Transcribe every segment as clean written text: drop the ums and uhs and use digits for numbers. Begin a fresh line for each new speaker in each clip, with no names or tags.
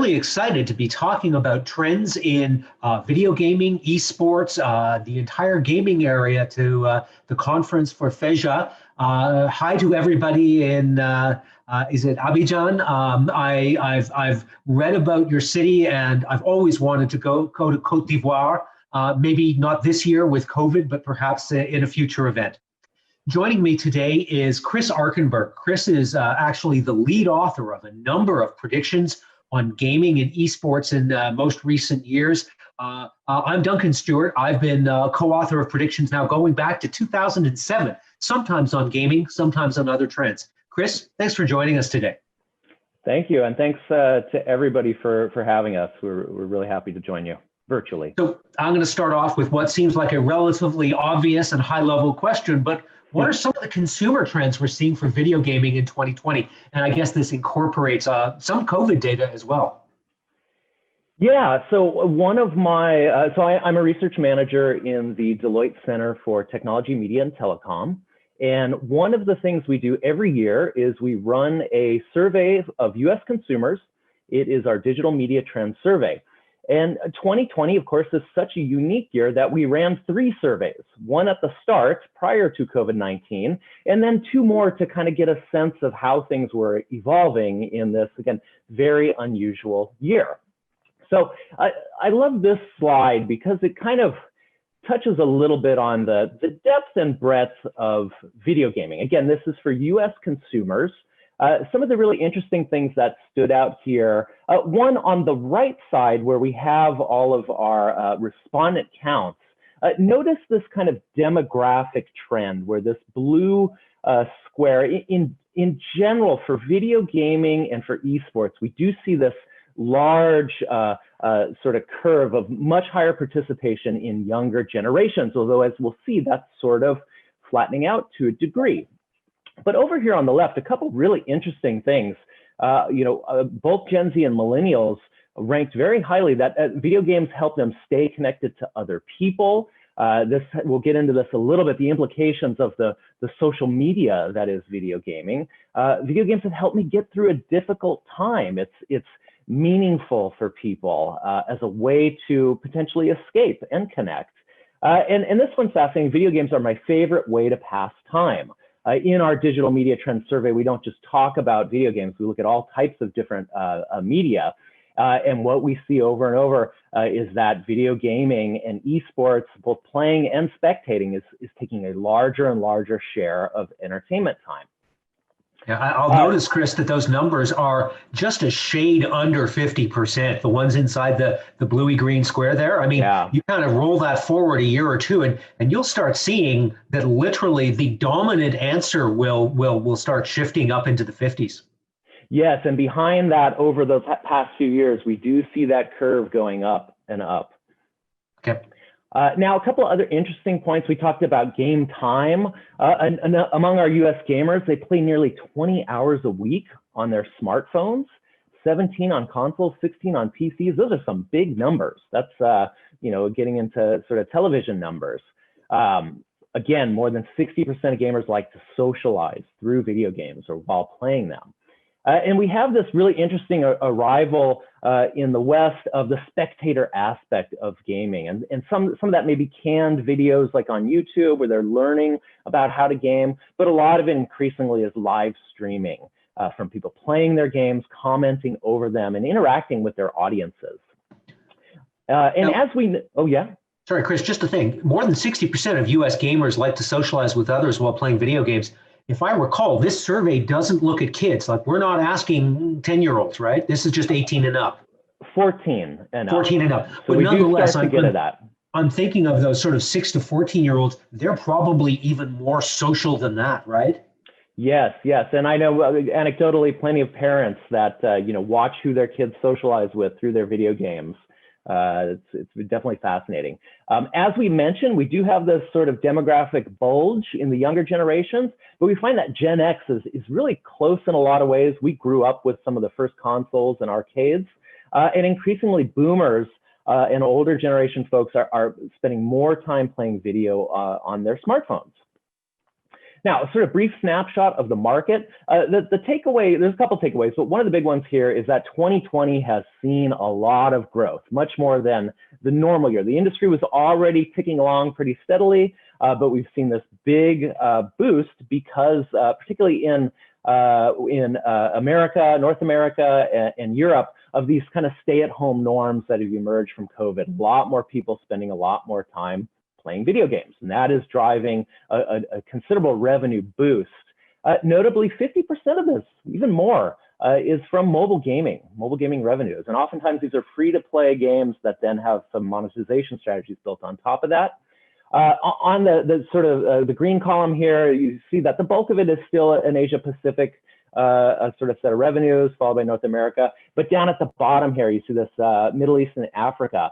really excited to be talking about trends in video gaming, esports, the entire gaming area to the conference for FEJA. Hi to everybody in, is it Abidjan? I've read about your city and I've always wanted to go to Côte d'Ivoire, maybe not this year with COVID, but perhaps in a future event. Joining me today is Chris Arkenberg. Chris is actually the lead author of a number of predictions on gaming and esports in most recent years. I'm Duncan Steward. I've been co-author of predictions now going back to 2007, sometimes on gaming, sometimes on other trends. Chris, thanks for joining us today.
Thank you, and thanks to everybody for having us. We're really happy to join you virtually.
So I'm going to start off with what seems like a relatively obvious and high-level question, but what are some of the consumer trends we're seeing for video gaming in 2020? And I guess this incorporates some COVID data as well.
Yeah, so one of my, I'm a research manager in the Deloitte Center for Technology, Media, and Telecom. And one of the things we do every year is we run a survey of US consumers. It is our Digital Media Trends Survey. And 2020, of course, is such a unique year that we ran 3 surveys, one at the start prior to COVID-19, and then 2 more to kind of get a sense of how things were evolving in this, again, very unusual year. So I love this slide because it kind of touches a little bit on the depth and breadth of video gaming. Again, this is for US consumers. Some of the really interesting things that stood out here, one on the right side where we have all of our respondent counts, notice this kind of demographic trend where this blue square, in general for video gaming and for esports, we do see this large sort of curve of much higher participation in younger generations, although as we'll see, that's sort of flattening out to a degree. But over here on the left, a couple really interesting things. Both Gen Z and millennials ranked very highly that video games help them stay connected to other people. We'll get into this a little bit, the implications of the social media that is video gaming. Video games have helped me get through a difficult time. It's meaningful for people as a way to potentially escape and connect. And this one's fascinating. Video games are my favorite way to pass time. In our Digital Media Trends Survey, we don't just talk about video games, we look at all types of different media. And what we see over and over is that video gaming and esports, both playing and spectating, is taking a larger and larger share of entertainment time.
Yeah, I'll notice, Chris, that those numbers are just a shade under 50%, the ones inside the bluey green square there. I mean, yeah. You kind of roll that forward a year or two and you'll start seeing that literally the dominant answer will start shifting up into the 50s.
Yes, and behind that, over the past few years, we do see that curve going up and up.
Okay.
Now, a couple of other interesting points. We talked about game time. Among our US gamers, they play nearly 20 hours a week on their smartphones, 17 on consoles, 16 on PCs. Those are some big numbers. That's, getting into sort of television numbers. Again, more than 60% of gamers like to socialize through video games or while playing them. And we have this really interesting arrival in the West of the spectator aspect of gaming. And some of that may be canned videos like on YouTube where they're learning about how to game, but a lot of it increasingly is live streaming from people playing their games, commenting over them, and interacting with their audiences. Oh yeah?
Sorry, Chris, just a thing. More than 60% of US gamers like to socialize with others while playing video games. If I recall, this survey doesn't look at kids. Like, we're not asking 10-year-olds, right? This is just 18 and up.
14 and up.
14 and up.
So
but
we
nonetheless,
do start to get at that.
I'm thinking of those sort of 6 to 14-year-olds. They're probably even more social than that, right?
Yes. And I know anecdotally plenty of parents that, watch who their kids socialize with through their video games. It's definitely fascinating. As we mentioned, we do have this sort of demographic bulge in the younger generations, but we find that Gen X is really close in a lot of ways. We grew up with some of the first consoles and arcades, and increasingly boomers and older generation folks are spending more time playing video on their smartphones. Now, sort of brief snapshot of the market. The takeaway, there's a couple takeaways, but one of the big ones here is that 2020 has seen a lot of growth, much more than the normal year. The industry was already ticking along pretty steadily, but we've seen this big boost because, particularly in America, North America, and Europe, of these kind of stay-at-home norms that have emerged from COVID. A lot more people spending a lot more time playing video games, and that is driving a considerable revenue boost. Notably, 50% of this, even more, is from mobile gaming revenues. And oftentimes these are free-to-play games that then have some monetization strategies built on top of that. On the sort of the green column here, you see that the bulk of it is still an Asia Pacific sort of set of revenues, followed by North America. But down at the bottom here, you see this Middle East and Africa.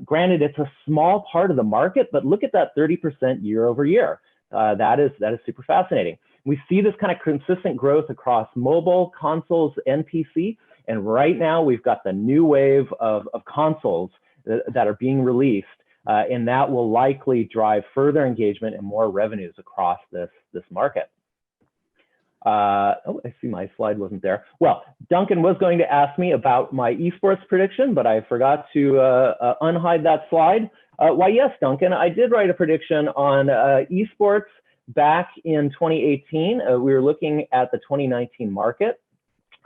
Granted, it's a small part of the market, but look at that 30% year over year. That is super fascinating. We see this kind of consistent growth across mobile, consoles, and PC. And right now, we've got the new wave of consoles that are being released, and that will likely drive further engagement and more revenues across this market. Oh, I see my slide wasn't there. Well, Duncan was going to ask me about my esports prediction, but I forgot to unhide that slide. Why, yes, Duncan, I did write a prediction on esports back in 2018. We were looking at the 2019 market.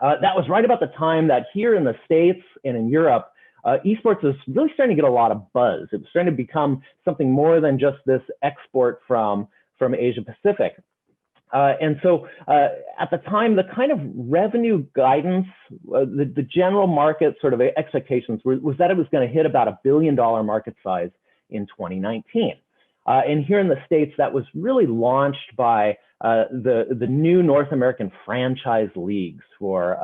That was right about the time that here in the States and in Europe, esports is really starting to get a lot of buzz. It was starting to become something more than just this export from Asia Pacific. And so at the time, the kind of revenue guidance, the general market sort of expectations was that it was going to hit about $1 billion market size in 2019. And here in the States, that was really launched by the new North American franchise leagues for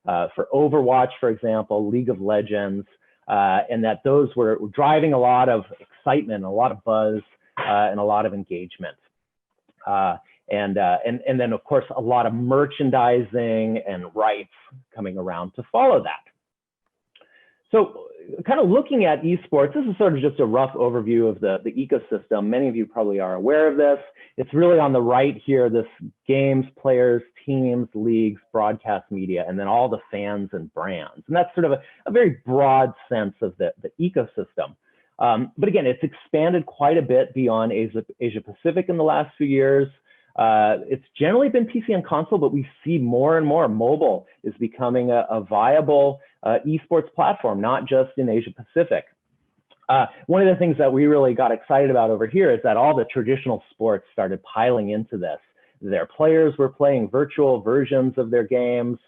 Overwatch, for example, League of Legends, and that those were driving a lot of excitement, a lot of buzz, and a lot of engagement. And then, of course, a lot of merchandising and rights coming around to follow that. So kind of looking at esports, this is sort of just a rough overview of the ecosystem. Many of you probably are aware of this. It's really on the right here, this games, players, teams, leagues, broadcast media, and then all the fans and brands. And that's sort of a very broad sense of the ecosystem. But again, it's expanded quite a bit beyond Asia Pacific in the last few years. It's generally been PC and console, but we see more and more mobile is becoming a viable esports platform, not just in Asia Pacific. One of the things that we really got excited about over here is that all the traditional sports started piling into this. Their players were playing virtual versions of their games.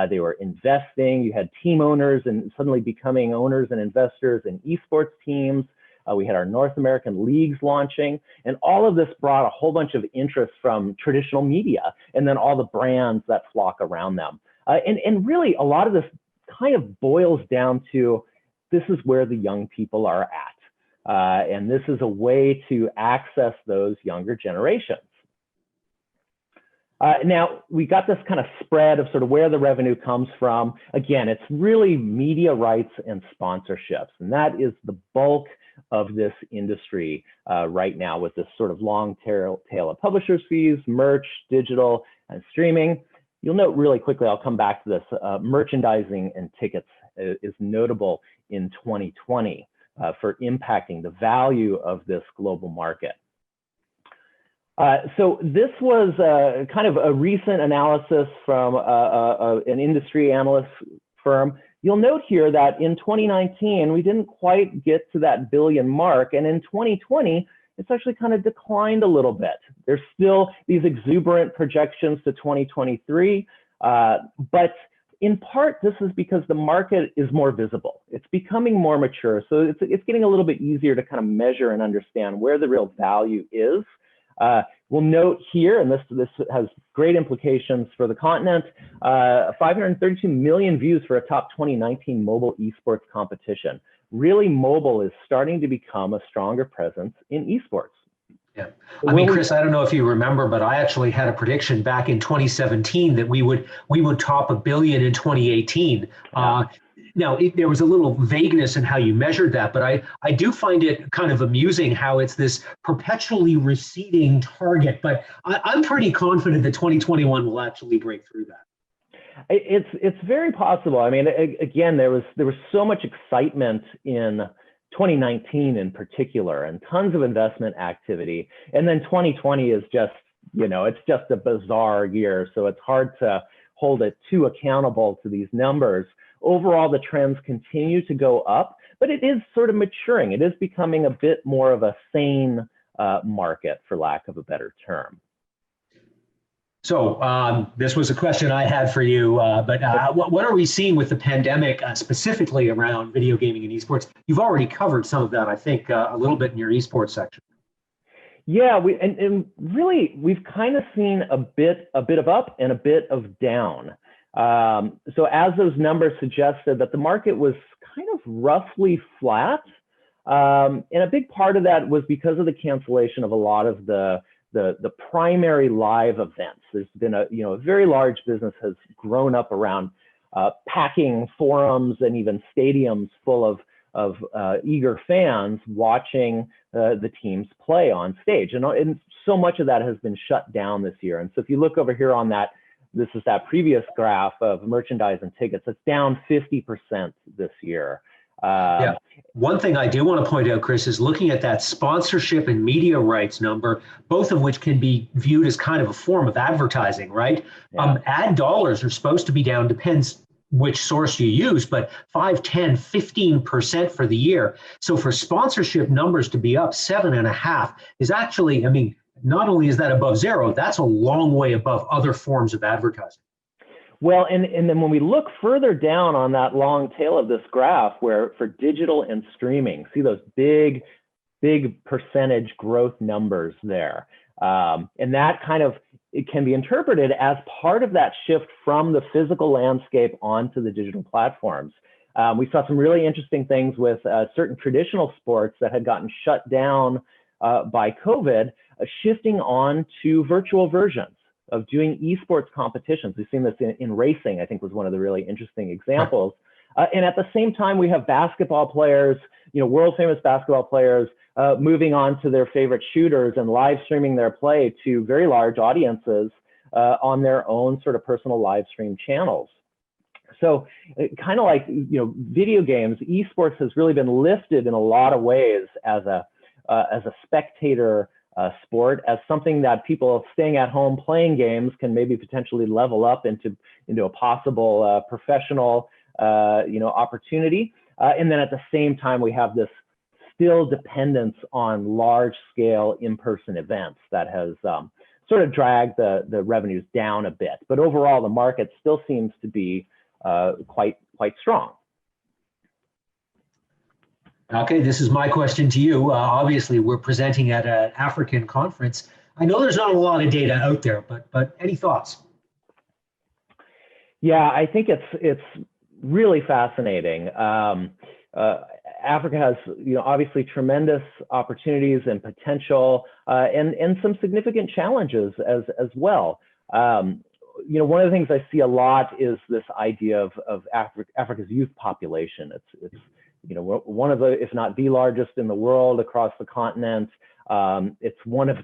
They were investing. You had team owners and suddenly becoming owners and investors in esports teams. We had our North American leagues launching, and all of this brought a whole bunch of interest from traditional media and then all the brands that flock around them. And really, a lot of this kind of boils down to this is where the young people are at. And this is a way to access those younger generations. Now, we got this kind of spread of sort of where the revenue comes from. Again, it's really media rights and sponsorships, and that is the bulk of this industry right now, with this sort of long tail of publishers' fees, merch, digital, and streaming. You'll note really quickly, I'll come back to this, merchandising and tickets is notable in 2020 for impacting the value of this global market. So this was kind of a recent analysis from an industry analyst firm. You'll note here that in 2019, we didn't quite get to that billion mark. And in 2020, it's actually kind of declined a little bit. There's still these exuberant projections to 2023. But in part, this is because the market is more visible. It's becoming more mature. So it's getting a little bit easier to kind of measure and understand where the real value is. We'll note here, and this has great implications for the continent, 532 million views for a top 2019 mobile esports competition. Really, mobile is starting to become a stronger presence in esports.
Yeah. I
Will
mean,
we?
Chris, I don't know if you remember, but I actually had a prediction back in 2017 that we would top 1 billion in 2018.
Yeah.
Now, there was a little vagueness in how you measured that, but I do find it kind of amusing how it's this perpetually receding target. But I'm pretty confident that 2021 will actually break through that.
It's very possible. I mean, again, there was so much excitement in 2019 in particular, and tons of investment activity. And then 2020 is just, it's just a bizarre year. So it's hard to hold it too accountable to these numbers. Overall, the trends continue to go up, but it is sort of maturing. It is becoming a bit more of a sane market, for lack of a better term.
So this was a question I had for you, but what are we seeing with the pandemic specifically around video gaming and esports? You've already covered some of that, I think, a little bit in your esports section.
Yeah, and really we've kind of seen a bit of up and a bit of down. So as those numbers suggested, that the market was kind of roughly flat, and a big part of that was because of the cancellation of a lot of the primary live events. There's been a very large business has grown up around packing forums and even stadiums full of eager fans watching the teams play on stage, and so much of that has been shut down this year. And so if you look over here on that, this is that previous graph of merchandise and tickets. It's down 50% this year.
Yeah. One thing I do want to point out, Chris, is looking at that sponsorship and media rights number, both of which can be viewed as kind of a form of advertising, right?
Yeah.
Ad dollars are supposed to be down, depends which source you use, but 5, 10, 15% for the year. So for sponsorship numbers to be up 7.5 is actually, I mean, not only is that above zero, that's a long way above other forms of advertising.
Well, and then when we look further down on that long tail of this graph, where for digital and streaming, see those big percentage growth numbers there. And that kind of, it can be interpreted as part of that shift from the physical landscape onto the digital platforms. We saw some really interesting things with certain traditional sports that had gotten shut down by COVID, shifting on to virtual versions of doing esports competitions. We've seen this in racing, I think was one of the really interesting examples. And at the same time, we have basketball players, world famous basketball players moving on to their favorite shooters and live streaming their play to very large audiences on their own sort of personal live stream channels. So kind of like, video games, esports has really been lifted in a lot of ways as a spectator sport, as something that people staying at home playing games can maybe potentially level up into a possible professional opportunity. And then at the same time, we have this still dependence on large scale in-person events that has sort of dragged the revenues down a bit. But overall, the market still seems to be quite strong.
Okay, this is my question to you. Obviously, we're presenting at an African conference. I know there's not a lot of data out there, but any thoughts?
Yeah, I think it's really fascinating. Africa has, obviously tremendous opportunities and potential, and some significant challenges as well. One of the things I see a lot is this idea of Africa's youth population. It's one of the, if not the largest in the world across the continent. It's one of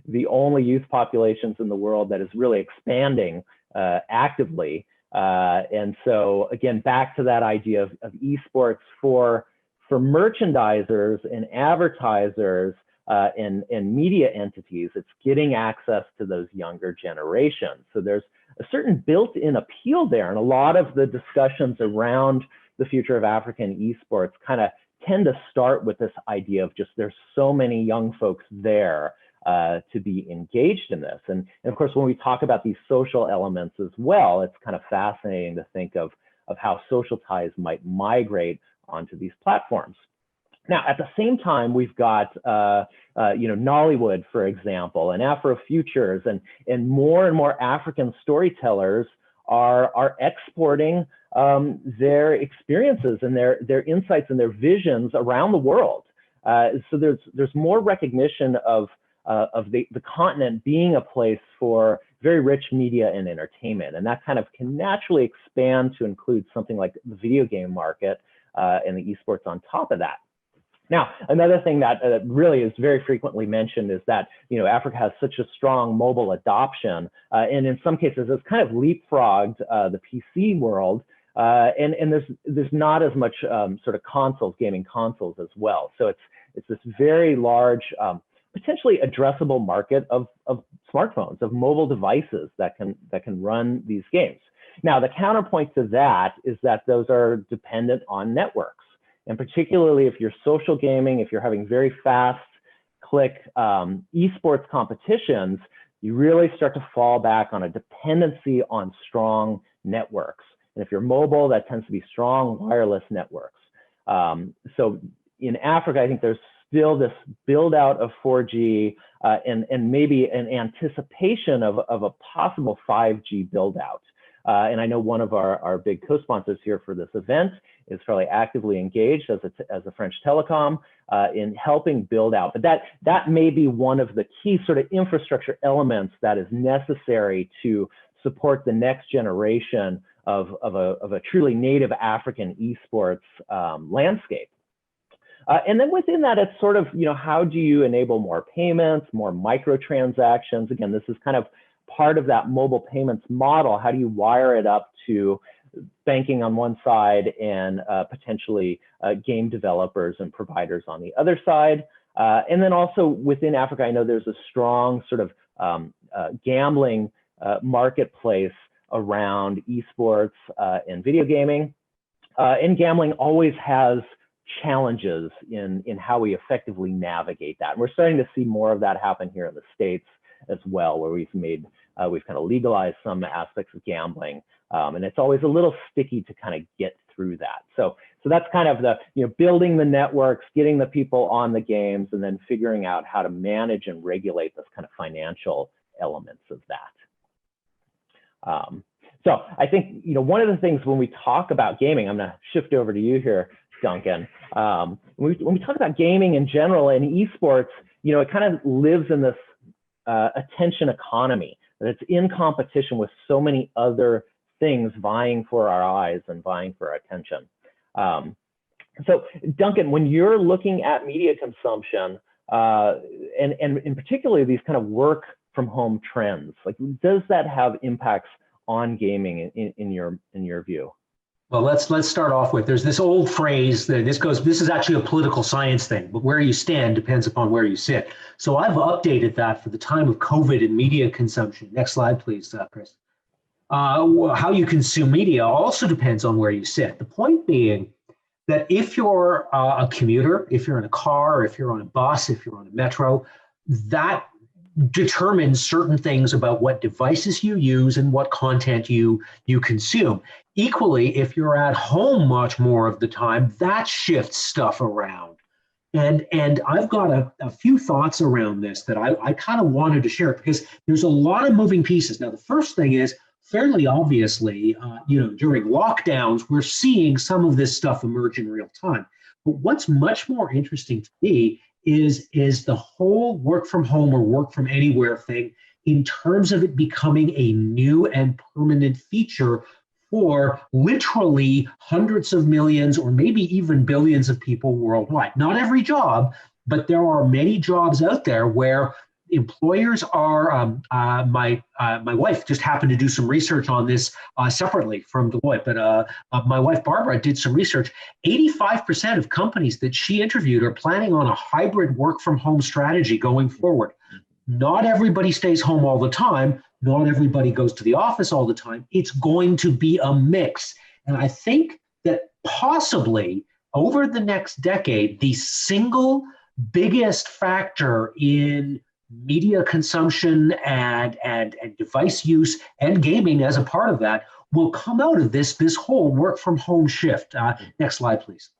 the only youth populations in the world that is really expanding actively. And so again, back to that idea of esports for merchandisers and advertisers and media entities, it's getting access to those younger generations. So there's a certain built-in appeal there. And a lot of the discussions around the future of African esports kind of tend to start with this idea of just there's so many young folks there to be engaged in this. And of course, when we talk about these social elements as well, it's kind of fascinating to think of how social ties might migrate onto these platforms. Now, at the same time, we've got Nollywood, for example, and Afrofutures, and more African storytellers are exporting their experiences and their insights and their visions around the world. So there's more recognition of the continent being a place for very rich media and entertainment. And that kind of can naturally expand to include something like the video game market and the esports on top of that. Now, another thing that really is very frequently mentioned is that, Africa has such a strong mobile adoption, and in some cases it's kind of leapfrogged the PC world, and there's not as much sort of gaming consoles as well. So it's this very large, potentially addressable market of smartphones, of mobile devices that can run these games. Now, the counterpoint to that is that those are dependent on networks. And particularly if you're social gaming, if you're having very fast click esports competitions, you really start to fall back on a dependency on strong networks. And if you're mobile, that tends to be strong wireless networks. So in Africa, I think there's still this build out of 4G and maybe an anticipation of a possible 5G build out. And I know one of our big co-sponsors here for this event is fairly actively engaged as a French telecom in helping build out. But that may be one of the key sort of infrastructure elements that is necessary to support the next generation of a truly native African esports landscape. And then within that, it's sort of, how do you enable more payments, more microtransactions? Again, this is kind of part of that mobile payments model. How do you wire it up to banking on one side and potentially game developers and providers on the other side? And then also within Africa, I know there's a strong sort of gambling marketplace around esports and video gaming. And gambling always has challenges in how we effectively navigate that. And we're starting to see more of that happen here in the States as well, where we've kind of legalized some aspects of gambling. And it's always a little sticky to kind of get through that. So that's kind of the, building the networks, getting the people on the games, and then figuring out how to manage and regulate those kind of financial elements of that. So I think, one of the things when we talk about gaming, I'm going to shift over to you here, Duncan. When we talk about gaming in general and esports, it kind of lives in this attention economy, that it's in competition with so many other things vying for our eyes and vying for our attention. So Duncan, when you're looking at media consumption, and in particular these kind of work from home trends, like, does that have impacts on gaming in your view?
Well, let's start off with, there's this old phrase that this is actually a political science thing, but where you stand depends upon where you sit. So I've updated that for the time of COVID and media consumption. Next slide, please, Chris. How you consume media also depends on where you sit. The point being that if you're a commuter, if you're in a car, if you're on a bus, if you're on a metro, that determines certain things about what devices you use and what content you consume. Equally, if you're at home much more of the time, that shifts stuff around. And I've got a few thoughts around this that I kind of wanted to share, because there's a lot of moving pieces. Now, the first thing is, fairly obviously, during lockdowns, we're seeing some of this stuff emerge in real time. But what's much more interesting to me is the whole work from home or work from anywhere thing, in terms of it becoming a new and permanent feature for literally hundreds of millions or maybe even billions of people worldwide. Not every job, but there are many jobs out there where employers are, my wife just happened to do some research on this separately from Deloitte, but my wife Barbara did some research. 85% of companies that she interviewed are planning on a hybrid work from home strategy going forward. Not everybody stays home all the time. Not everybody goes to the office all the time. It's going to be a mix. And I think that possibly over the next decade, the single biggest factor in media consumption and device use and gaming as a part of that will come out of this whole work from home shift. Next slide, please.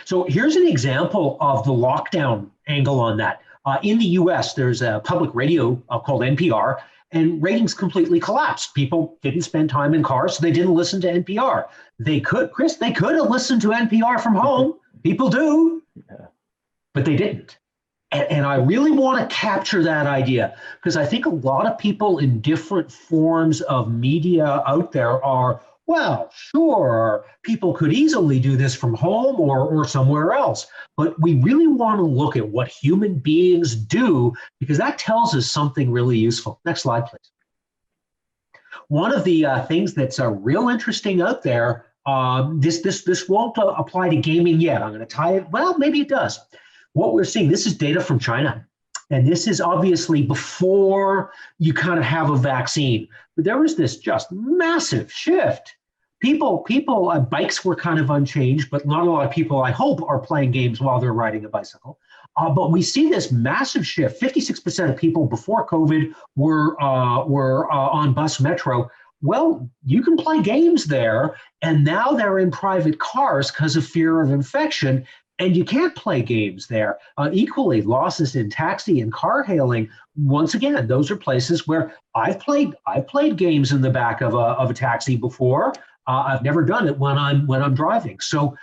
So here's an example of the lockdown angle on that. In the US, there's a public radio called NPR, and ratings completely collapsed. People didn't spend time in cars, so they didn't listen to NPR. They could, Chris, have listened to NPR from home. People do, but they didn't. And I really want to capture that idea because I think a lot of people in different forms of media out there are, well, sure, people could easily do this from home or somewhere else. But we really want to look at what human beings do because that tells us something really useful. Next slide, please. One of the things that's real interesting out there, this won't apply to gaming yet. I'm going to tie it, well, maybe it does. What we're seeing, this is data from China. And this is obviously before you kind of have a vaccine. But there was this just massive shift. Bikes were kind of unchanged, but not a lot of people, I hope, are playing games while they're riding a bicycle. But we see this massive shift. 56% of people before COVID were on bus metro. Well, you can play games there, and now they're in private cars because of fear of infection. And you can't play games there. Equally, losses in taxi and car hailing. Once again, those are places where I've played games in the back of a taxi before. I've never done it when I'm driving. So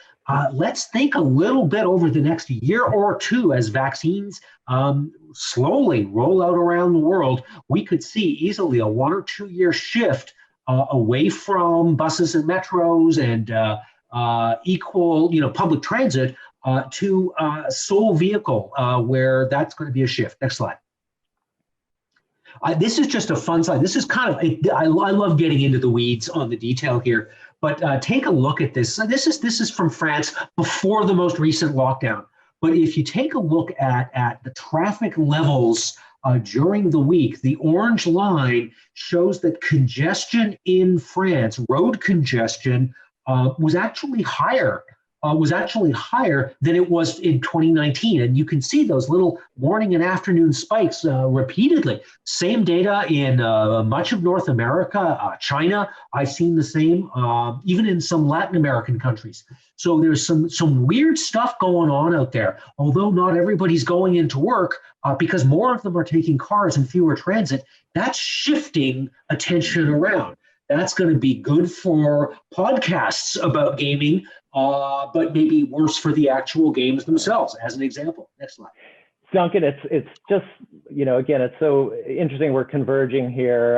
let's think a little bit over the next year or two as vaccines slowly roll out around the world. We could see easily a 1 or 2 year shift away from buses and metros and equal, public transit. To sole vehicle, where that's going to be a shift. Next slide. This is just a fun slide. This is kind of, I love getting into the weeds on the detail here, but take a look at this. This is from France before the most recent lockdown. But if you take a look at the traffic levels during the week, the orange line shows that congestion in France, road congestion, was actually higher than it was in 2019. And you can see those little morning and afternoon spikes repeatedly. Same data in much of North America, China. I've seen the same, even in some Latin American countries. So there's some weird stuff going on out there, although not everybody's going into work because more of them are taking cars and fewer transit. That's shifting attention around. That's going to be good for podcasts about gaming, but maybe worse for the actual games themselves, as an example. Next slide.
Duncan, it's just, again, it's so interesting. We're converging here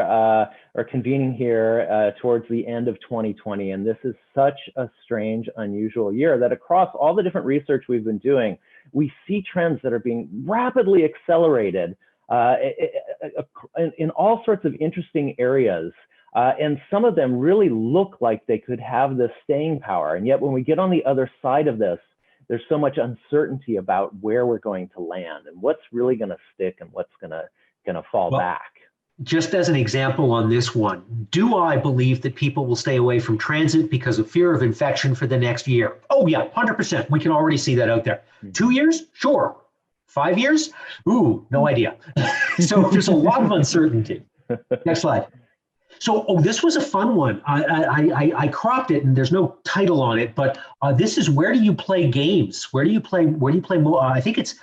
or convening here towards the end of 2020. And this is such a strange, unusual year that across all the different research we've been doing, we see trends that are being rapidly accelerated in all sorts of interesting areas. And some of them really look like they could have this staying power. And yet when we get on the other side of this, there's so much uncertainty about where we're going to land and what's really going to stick and what's going to fall back.
Just as an example on this one, do I believe that people will stay away from transit because of fear of infection for the next year? Oh yeah, 100%. We can already see that out there. 2 years? Sure. 5 years? Ooh, no idea. So there's a lot of uncertainty. Next slide. So, this was a fun one. I cropped it, and there's no title on it. But this is where do you play games? Where do you play? I think it's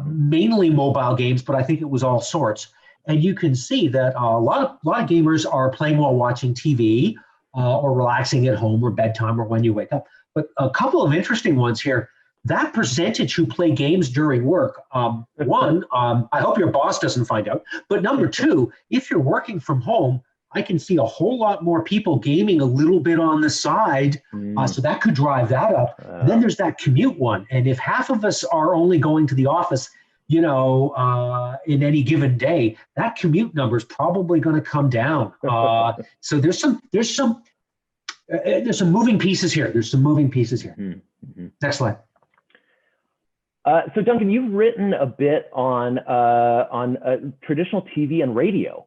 mainly mobile games, but I think it was all sorts. And you can see that a lot of gamers are playing while watching TV or relaxing at home or bedtime or when you wake up. But a couple of interesting ones here. That percentage who play games during work. One, I hope your boss doesn't find out. But number two, if you're working from home, I can see a whole lot more people gaming a little bit on the side, so that could drive that up. Then there's that commute one, and if half of us are only going to the office, in any given day, that commute number is probably going to come down. So there's some moving pieces here. Next slide.
So Duncan, you've written a bit on traditional TV and radio.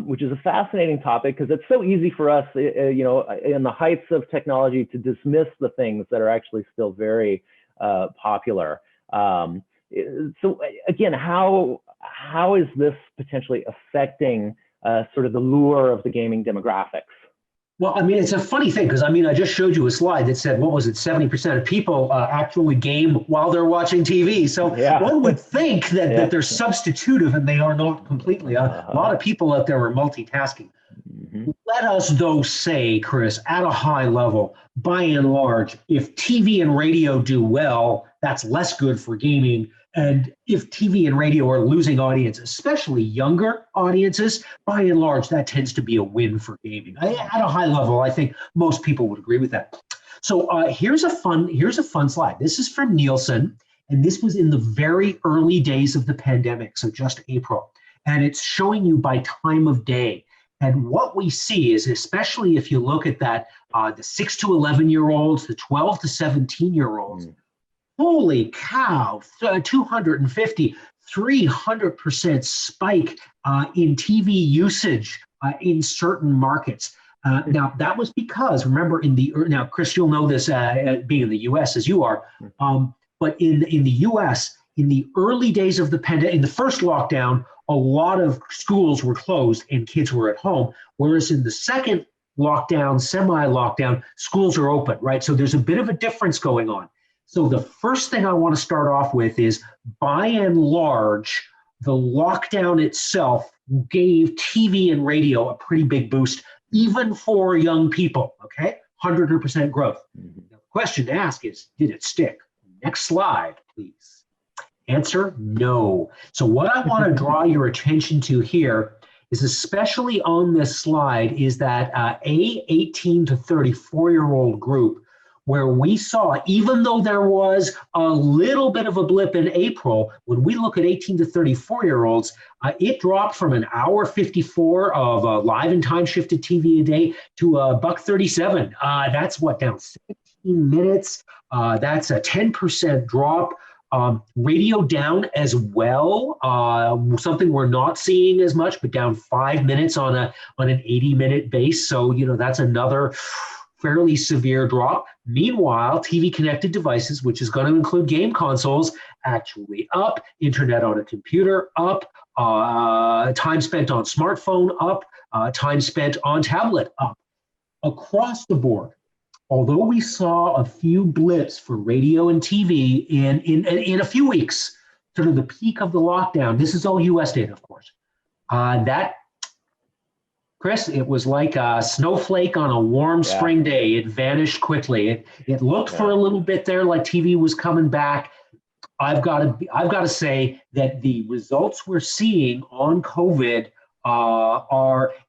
Which is a fascinating topic because it's so easy for us, in the heights of technology to dismiss the things that are actually still very popular. So again, how is this potentially affecting sort of the lure of the gaming demographics?
Well, it's a funny thing because I just showed you a slide that said, 70% of people actually game while they're watching TV. So yeah. One would think that they're substitutive, and they are not completely. A lot of people out there are multitasking. Mm-hmm. Let us, though, say, Chris, at a high level, by and large, if TV and radio do well, that's less good for gaming And if TV and radio are losing audience, especially younger audiences, by and large, that tends to be a win for gaming. At a high level, I think most people would agree with that. So here's a fun slide. This is from Nielsen, and this was in the very early days of the pandemic, so just April. And it's showing you by time of day. And what we see is, especially if you look at that, the 6 to 11-year-olds, the 12 to 17-year-olds, holy cow, 250, 300% spike in TV usage in certain markets. Now, that was because, remember, now, Chris, you'll know this being in the US as you are, but in the US, in the early days of the pandemic, in the first lockdown, a lot of schools were closed and kids were at home, whereas in the second lockdown, semi-lockdown, schools are open, right? So there's a bit of a difference going on. So the first thing I want to start off with is, by and large, the lockdown itself gave TV and radio a pretty big boost, even for young people, okay? 100% growth. The question to ask is, did it stick? Next slide, please. Answer, no. So what I want to draw your attention to here is, especially on this slide, is that a 18 to 34-year-old group, where we saw, even though there was a little bit of a blip in April, when we look at 18 to 34-year-olds, it dropped from an hour 54 of live and time shifted TV a day to $1.37. That's what, down 16 minutes. That's a 10% drop. Radio down as well, something we're not seeing as much, but down 5 minutes on an 80-minute base. So, that's another fairly severe drop. Meanwhile, TV connected devices, which is going to include game consoles, actually up, internet on a computer up, time spent on smartphone up, time spent on tablet up. Across the board, although we saw a few blips for radio and TV in a few weeks, sort of the peak of the lockdown, this is all US data, of course, Chris, it was like a snowflake on a warm spring day. It vanished quickly. It looked for a little bit there like TV was coming back. I've got to say that the results we're seeing on COVID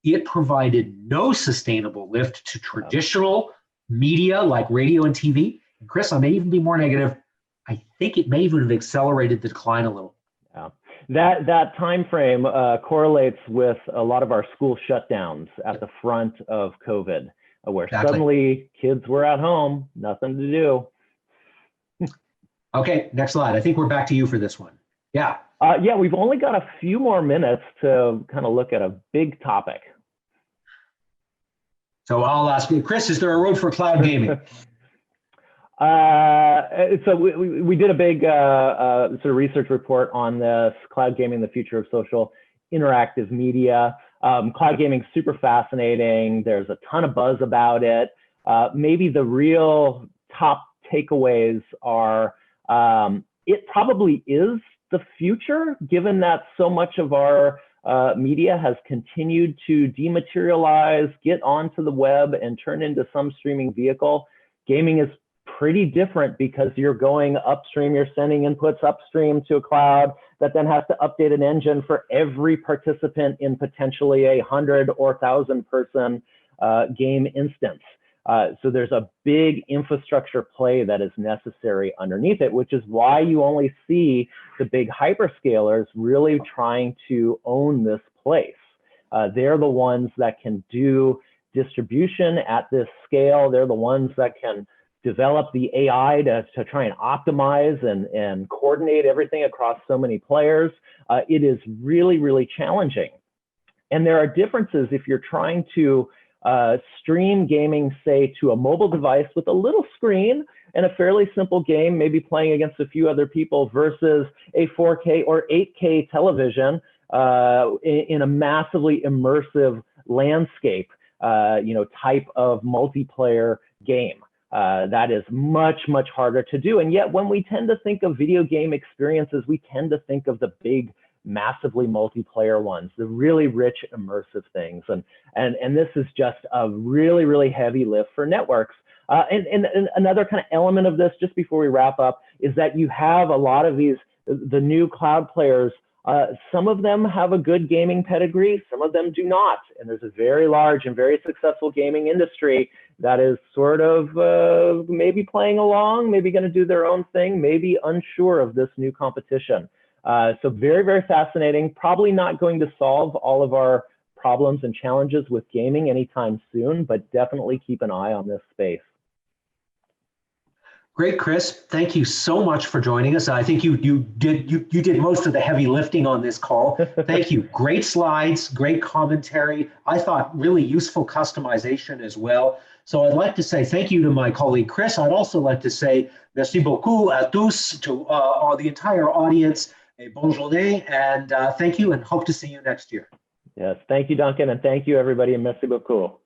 it provided no sustainable lift to traditional media like radio and TV. And Chris, I may even be more negative. I think it may even have accelerated the decline a little.
Yeah. That time frame correlates with a lot of our school shutdowns at the front of COVID, where suddenly kids were at home, nothing to do.
Okay, next slide. I think we're back to you for this one. Yeah.
Yeah, we've only got a few more minutes to kind of look at a big topic.
So I'll ask you, Chris, is there a road for cloud gaming?
So we did a big sort of research report on this, cloud gaming, the future of social interactive media. Cloud gaming is super fascinating. There's a ton of buzz about it. Maybe the real top takeaways are it probably is the future, given that so much of our media has continued to dematerialize, get onto the web, and turn into some streaming vehicle. Gaming is pretty different because you're going upstream, you're sending inputs upstream to a cloud that then has to update an engine for every participant in potentially 100 or 1,000 person game instance. So there's a big infrastructure play that is necessary underneath it, which is why you only see the big hyperscalers really trying to own this place. They're the ones that can do distribution at this scale. They're the ones that can develop the AI to try and optimize and coordinate everything across so many players. It is really, really challenging. And there are differences if you're trying to stream gaming, say, to a mobile device with a little screen and a fairly simple game, maybe playing against a few other people, versus a 4K or 8K television in a massively immersive landscape, type of multiplayer game. That is much, much harder to do. And yet when we tend to think of video game experiences, we tend to think of the big, massively multiplayer ones, the really rich, immersive things. And this is just a really, really heavy lift for networks. And another kind of element of this, just before we wrap up, is that you have a lot of these the new cloud players, some of them have a good gaming pedigree, some of them do not. And there's a very large and very successful gaming industry that is sort of maybe playing along, maybe going to do their own thing, maybe unsure of this new competition. So very, very fascinating. Probably not going to solve all of our problems and challenges with gaming anytime soon, but definitely keep an eye on this space.
Great, Chris. Thank you so much for joining us. I think you did most of the heavy lifting on this call. Thank you. Great slides, great commentary. I thought really useful customization as well. So I'd like to say thank you to my colleague Chris. I'd also like to say merci beaucoup à tous, to the entire audience. Et bonne journée, and thank you, and hope to see you next year.
Yes, thank you, Duncan, and thank you, everybody, and merci beaucoup.